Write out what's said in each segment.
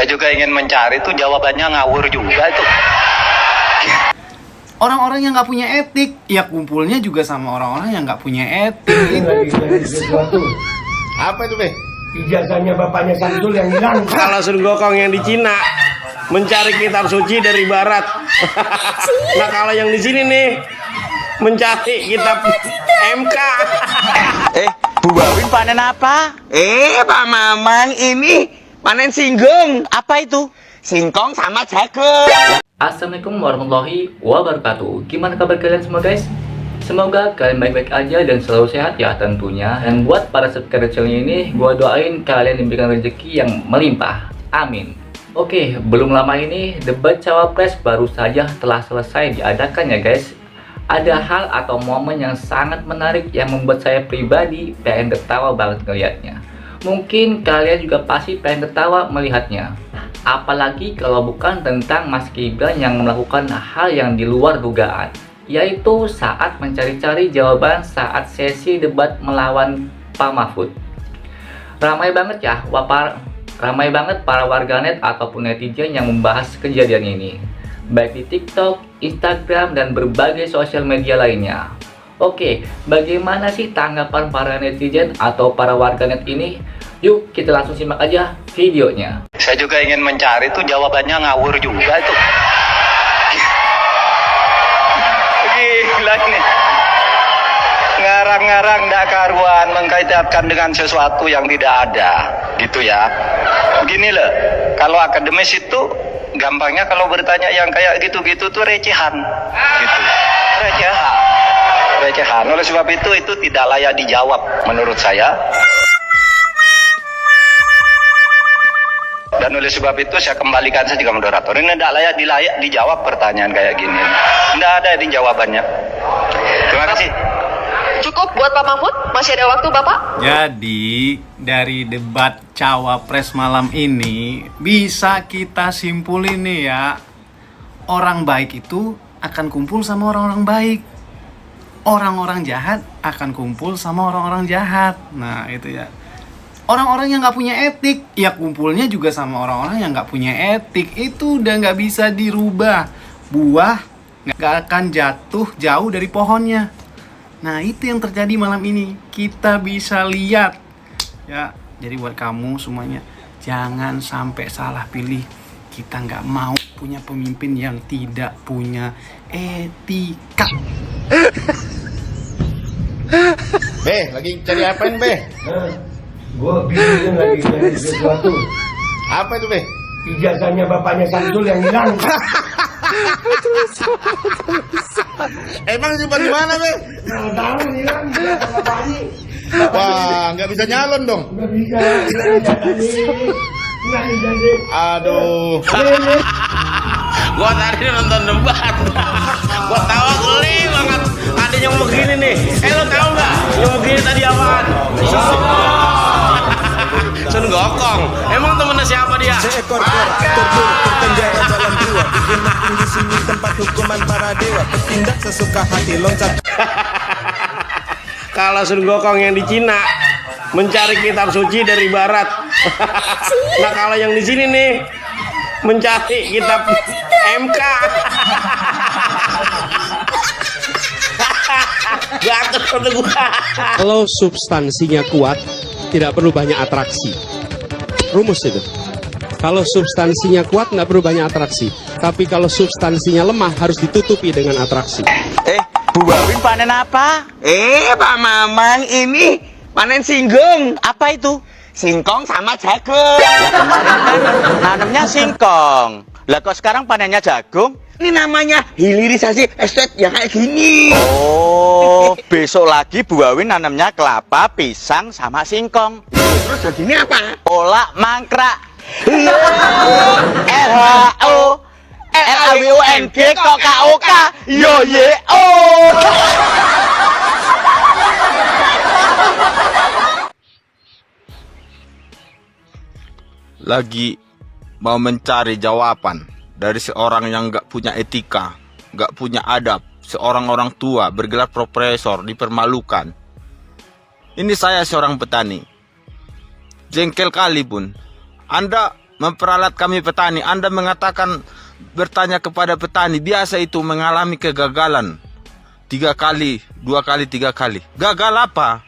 Saya juga ingin mencari tuh jawabannya ngawur juga itu. Orang-orang yang nggak punya etik, ya kumpulnya juga sama orang-orang yang nggak punya etik. Apa itu, Be? Ijazahnya bapaknya Samsul yang hilang. Kalau Sun Gokong yang di Cina mencari kitab suci dari barat. Nah, kalau yang di sini nih mencari kitab MK. Bu Wawin panen apa? Pak Mamang, ini panen singgung. Apa itu? Singkong sama jagung. Assalamualaikum warahmatullahi wabarakatuh. Gimana kabar kalian semua guys? Semoga kalian baik-baik aja dan selalu sehat ya tentunya. Dan buat para subscriber channel ini, gua doain kalian diberikan rezeki yang melimpah. Amin. Oke, belum lama ini debat cawapres baru saja telah selesai diadakan ya guys. Ada hal atau momen yang sangat menarik yang membuat saya pribadi pengen ketawa banget ngeliatnya. Mungkin kalian juga pasti pengen ketawa melihatnya. Apalagi kalau bukan tentang Mas Gibran yang melakukan hal yang di luar dugaan, yaitu saat mencari-cari jawaban saat sesi debat melawan Pak Mahfud. Ramai banget para warganet ataupun netizen yang membahas kejadian ini, baik di TikTok, Instagram, dan berbagai sosial media lainnya. Oke, bagaimana sih tanggapan para netizen atau para warganet ini? Yuk kita langsung simak aja videonya. Saya juga ingin mencari tuh jawabannya ngawur juga itu. Gila ini. Ngarang-ngarang ndak karuan mengkaitkan dengan sesuatu yang tidak ada, gitu ya. Begini loh, kalau akademis itu gampangnya kalau bertanya yang kayak gitu-gitu tuh recehan, gitu. Recehan. Oleh sebab itu tidak layak dijawab menurut saya. Dan oleh sebab itu saya kembalikan saja ke moderator. Ini tidak layak dijawab pertanyaan kayak gini. Tidak ada di jawabannya. Terima kasih. Cukup buat Pak Mahfud? Masih ada waktu Bapak? Jadi dari debat cawapres malam ini bisa kita simpulin nih ya, orang baik itu akan kumpul sama orang-orang baik, orang-orang jahat akan kumpul sama orang-orang jahat. Nah itu ya, orang-orang yang nggak punya etik, ya kumpulnya juga sama orang-orang yang nggak punya etik. Itu udah nggak bisa dirubah. Buah nggak akan jatuh jauh dari pohonnya. Nah itu yang terjadi malam ini. Kita bisa lihat ya. Jadi buat kamu semuanya, jangan sampai salah pilih. Kita nggak mau punya pemimpin yang tidak punya etika. Be, lagi cari apain, Be? Gue bingung lagi dari sesuatu. Apa itu, Be? Ijazahnya bapaknya Samsul yang hilang. Emang simpan di mana, Be? Nggak tahu hilang. Bapaknya. Wah, nggak bisa nyalon dong. Nggak bisa. Nggak jadi. Aduh. Gua tadi nonton debat. Gua tawa geli banget. Ada yang mau begini nih. Lo tahu nggak? Yang mau begini tadi apaan? Sun Gokong. Emang temennya siapa dia? Seekor kera terburuk terpenjara dalam jiwa. Digunakan di sini tempat hukuman para dewa. Bertindak sesuka hati loncat. Kalau Sun Gokong yang di Cina mencari kitab suci dari barat. Nah, kalau yang di sini nih mencari kitab MK. Kalau substansinya kuat, tidak perlu banyak atraksi. Rumus itu. Kalau substansinya kuat, nggak perlu banyak atraksi. Tapi kalau substansinya lemah, harus ditutupi dengan atraksi. Bu Wawin panen apa? Pak Mamang, ini panen singgung. Apa itu? Singkong sama jagung. Ya kemarin kan nanamnya singkong. Lah kok sekarang panennya jagung? Ini namanya hilirisasi estet yang kayak gini. Oh, besok lagi Bu Wawin nanamnya kelapa, pisang, sama singkong. Terus jadinya apa? Olak mangkrak. LHO LAWUNG kok KOK yo ye oh. Lagi mau mencari jawaban dari seorang yang nggak punya etika, nggak punya adab, seorang orang tua bergelar profesor dipermalukan. Ini saya seorang petani, jengkel kali pun Anda memperalat kami petani. Anda mengatakan bertanya kepada petani, biasa itu mengalami kegagalan 3 kali, 2 kali, 3 kali. Gagal apa?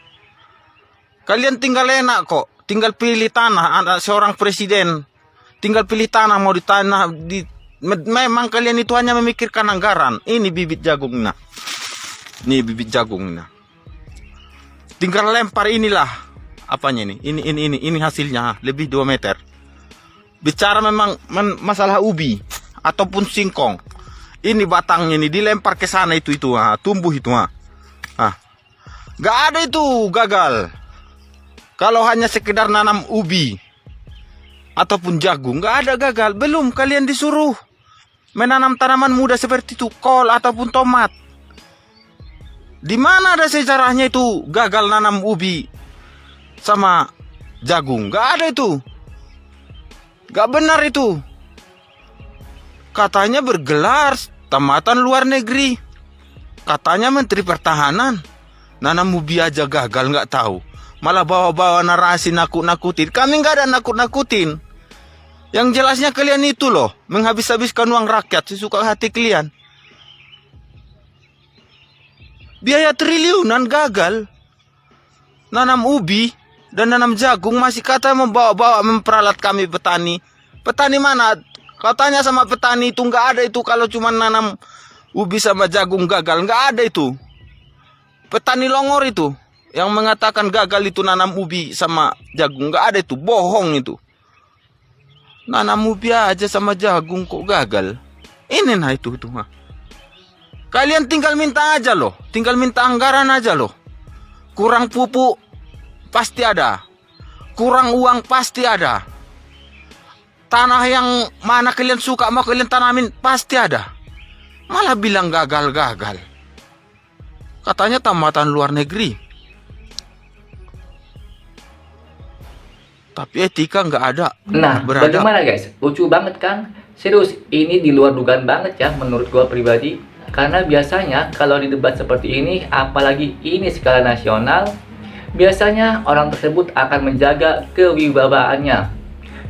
Kalian tinggal enak kok, tinggal pilih tanah. Anak seorang presiden tinggal pilih tanah, mau ditanah memang kalian itu hanya memikirkan anggaran. Ini bibit jagungnya, ini bibit jagungnya. Tinggal lempar, inilah apanya ini. Ini hasilnya lebih 2 meter. Bicara memang masalah ubi ataupun singkong. Ini batangnya ini dilempar ke sana itu tumbuh itu Gak ada itu gagal. Kalau hanya sekedar nanam ubi ataupun jagung, gak ada gagal. Belum kalian disuruh menanam tanaman muda seperti itu, kol ataupun tomat. Di mana ada sejarahnya itu gagal nanam ubi sama jagung? Gak ada itu. Gak benar itu. Katanya bergelar tamatan luar negeri. Katanya Menteri Pertahanan. Nanam ubi aja gagal, gak tahu. Malah bawa-bawa narasi nakut-nakutin. Kami gak ada nakut-nakutin. Yang jelasnya kalian itu loh, menghabis-habiskan uang rakyat sesuka hati kalian. Biaya triliunan gagal. Nanam ubi dan nanam jagung masih kata membawa-bawa memperalat kami petani. Petani mana? Katanya sama petani itu nggak ada itu kalau cuma nanam ubi sama jagung gagal. Nggak ada itu. Petani Longor itu yang mengatakan gagal itu nanam ubi sama jagung. Nggak ada itu. Bohong itu. Nanam ubi aja sama jagung kok gagal. Ini nah itu mah. Kalian tinggal minta aja loh. Tinggal minta anggaran aja loh. Kurang pupuk pasti ada. Kurang uang pasti ada. Tanah yang mana kalian suka mau kalian tanamin pasti ada. Malah bilang gagal-gagal. Katanya tamatan luar negeri. Tapi etika nggak ada. Nah, bagaimana guys? Lucu banget kan? Serius, ini di luar dugaan banget ya menurut gua pribadi. Karena biasanya kalau di debat seperti ini, apalagi ini skala nasional, biasanya orang tersebut akan menjaga kewibawaannya.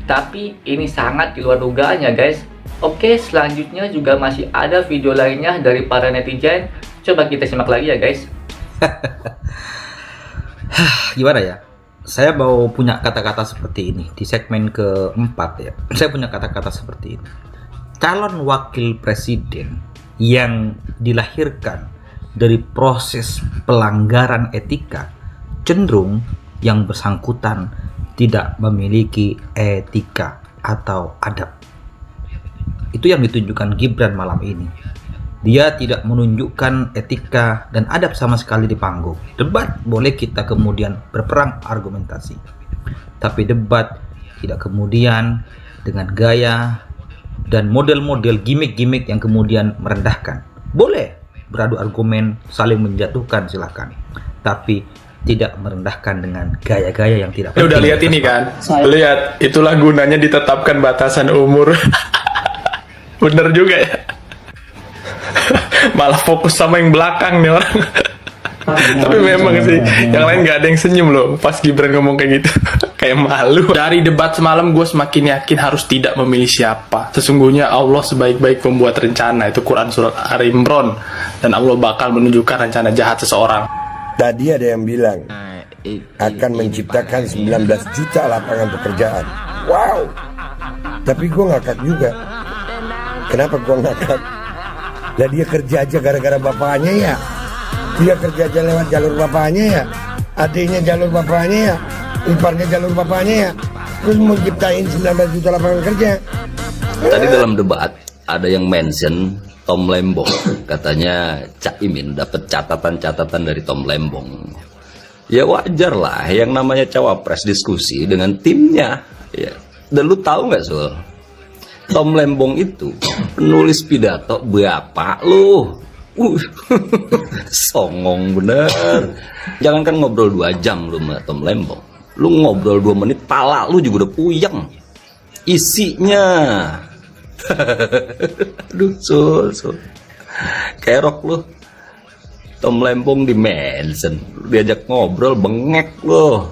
Tapi ini sangat di luar dugaan ya guys. Oke, selanjutnya juga masih ada video lainnya dari para netizen. Coba kita simak lagi ya guys. Gimana ya? Saya mau punya kata-kata seperti ini di segmen keempat ya. Saya punya kata-kata seperti ini. Calon wakil presiden yang dilahirkan dari proses pelanggaran etika cenderung yang bersangkutan tidak memiliki etika atau adab. Itu yang ditunjukkan Gibran malam ini. Dia tidak menunjukkan etika dan adab sama sekali di panggung. Debat boleh kita kemudian berperang argumentasi. Tapi debat tidak kemudian dengan gaya dan model-model gimmick-gimmick yang kemudian merendahkan. Boleh beradu argumen, saling menjatuhkan silakan. Tapi tidak merendahkan dengan gaya-gaya yang tidak penting. Udah lihat ini kan? Lihat, itulah gunanya ditetapkan batasan umur. Bener juga ya. Malah fokus sama yang belakang nih orang. Tapi memang sih, yang lain gak ada yang senyum loh pas Gibran ngomong kayak gitu. Kayak malu. Dari debat semalam gue semakin yakin harus tidak memilih siapa. Sesungguhnya Allah sebaik-baik pembuat rencana. Itu Quran surat Al-Imran. Dan Allah bakal menunjukkan rencana jahat seseorang. Tadi ada yang bilang akan menciptakan 19 juta lapangan pekerjaan. Wow. Tapi gue ngakak juga. Kenapa gue ngakak? Lah dia kerja aja gara-gara bapaknya ya. Dia kerja aja lewat jalur bapaknya ya. Adiknya jalur bapaknya ya. Iparnya jalur bapaknya ya. Terus mau ciptain 19 juta lapangan kerja. Tadi dalam debat ada yang mention Tom Lembong. Katanya Cak Imin dapat catatan-catatan dari Tom Lembong. Ya wajar lah yang namanya cawapres diskusi dengan timnya. Ya. Dan lu tahu nggak Sul? Tom Lembong itu penulis pidato bapak lu. Songong bener. Jangankan ngobrol 2 jam lu sama Tom Lembong. Lu ngobrol 2 menit pala lu juga udah puyeng. Isinya. Aduh, Sul. Kerok lu. Tom Lembong di mention, diajak ngobrol bengek lu.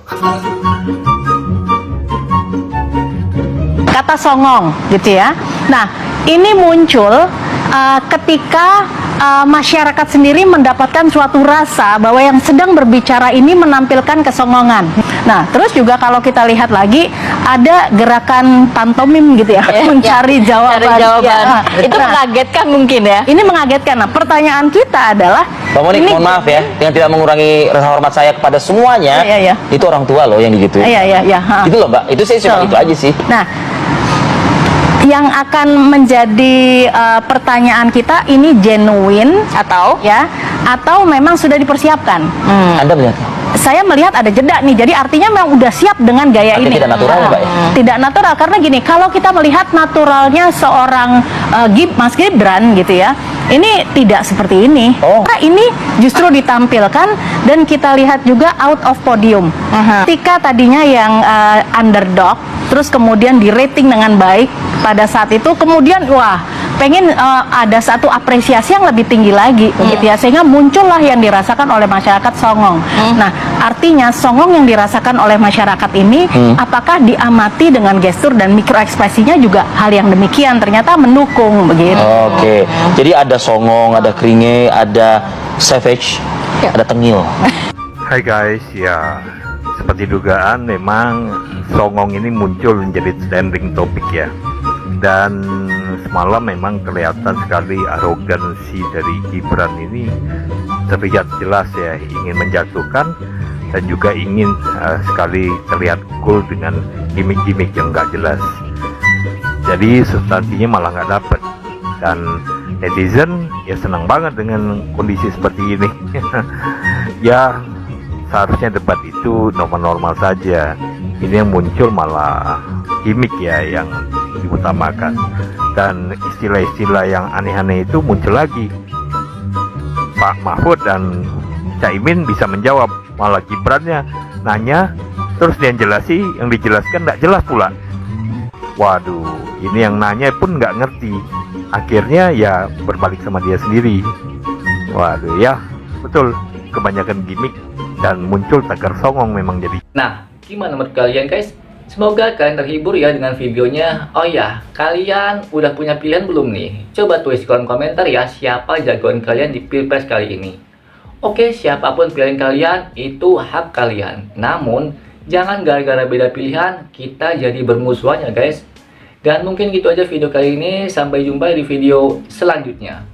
kata songong gitu ya. Nah, ini muncul ketika masyarakat sendiri mendapatkan suatu rasa bahwa yang sedang berbicara ini menampilkan kesongongan. Nah, terus juga kalau kita lihat lagi ada gerakan pantomim gitu ya, mencari jawaban. Itu mengagetkan mungkin ya. Ini mengagetkan. Nah, pertanyaan kita adalah, Bang Monik, mohon maaf ya, dengan tidak mengurangi rasa hormat saya kepada semuanya, itu orang tua loh yang digituin. Gitu loh Mbak, itu saya cuma itu aja sih. Nah, yang akan menjadi pertanyaan kita, ini genuine atau memang sudah dipersiapkan? Anda melihat? Saya melihat ada jeda nih, jadi artinya memang udah siap dengan gaya ini. Tidak natural ya Mbak ya? Tidak natural, karena gini, kalau kita melihat naturalnya seorang Mas Gibran gitu ya, ini tidak seperti ini. Nah, ini justru ditampilkan dan kita lihat juga out of podium. Ketika tadinya yang underdog, terus kemudian di rating dengan baik pada saat itu, kemudian wah, pengen ada satu apresiasi yang lebih tinggi lagi begitu ya, sehingga muncullah yang dirasakan oleh masyarakat songong. Nah, artinya songong yang dirasakan oleh masyarakat ini apakah diamati dengan gestur dan mikroekspresinya juga hal yang demikian, ternyata mendukung begitu. Oke. Jadi ada songong, ada keringe, ada savage, ada tengil. Hai guys, ya seperti dugaan memang songong ini muncul menjadi trending topik ya. Dan semalam memang kelihatan sekali arogansi dari Gibran ini terlihat jelas ya, ingin menjatuhkan dan juga ingin sekali terlihat cool dengan gimmick-gimmick yang nggak jelas. Jadi substansinya malah nggak dapet, dan netizen ya senang banget dengan kondisi seperti ini. Ya seharusnya debat itu normal-normal saja, ini yang muncul malah gimmick ya yang diutamakan, dan istilah-istilah yang aneh-aneh itu muncul lagi. Pak Mahfud dan Caimin bisa menjawab, malah Gibrannya nanya terus dia yang dijelaskan nggak jelas pula. Waduh, ini yang nanya pun nggak ngerti, akhirnya ya berbalik sama dia sendiri. Waduh ya, betul, kebanyakan gimmick dan muncul tagar songong memang jadi. Nah, gimana menurut kalian guys? Semoga kalian terhibur ya dengan videonya. Oh ya, kalian udah punya pilihan belum nih? Coba tulis di kolom komentar ya, siapa jagoan kalian di Pilpres kali ini. Oke, siapapun pilihan kalian, itu hak kalian. Namun, jangan gara-gara beda pilihan, kita jadi bermusuhan ya guys. Dan mungkin gitu aja video kali ini, sampai jumpa di video selanjutnya.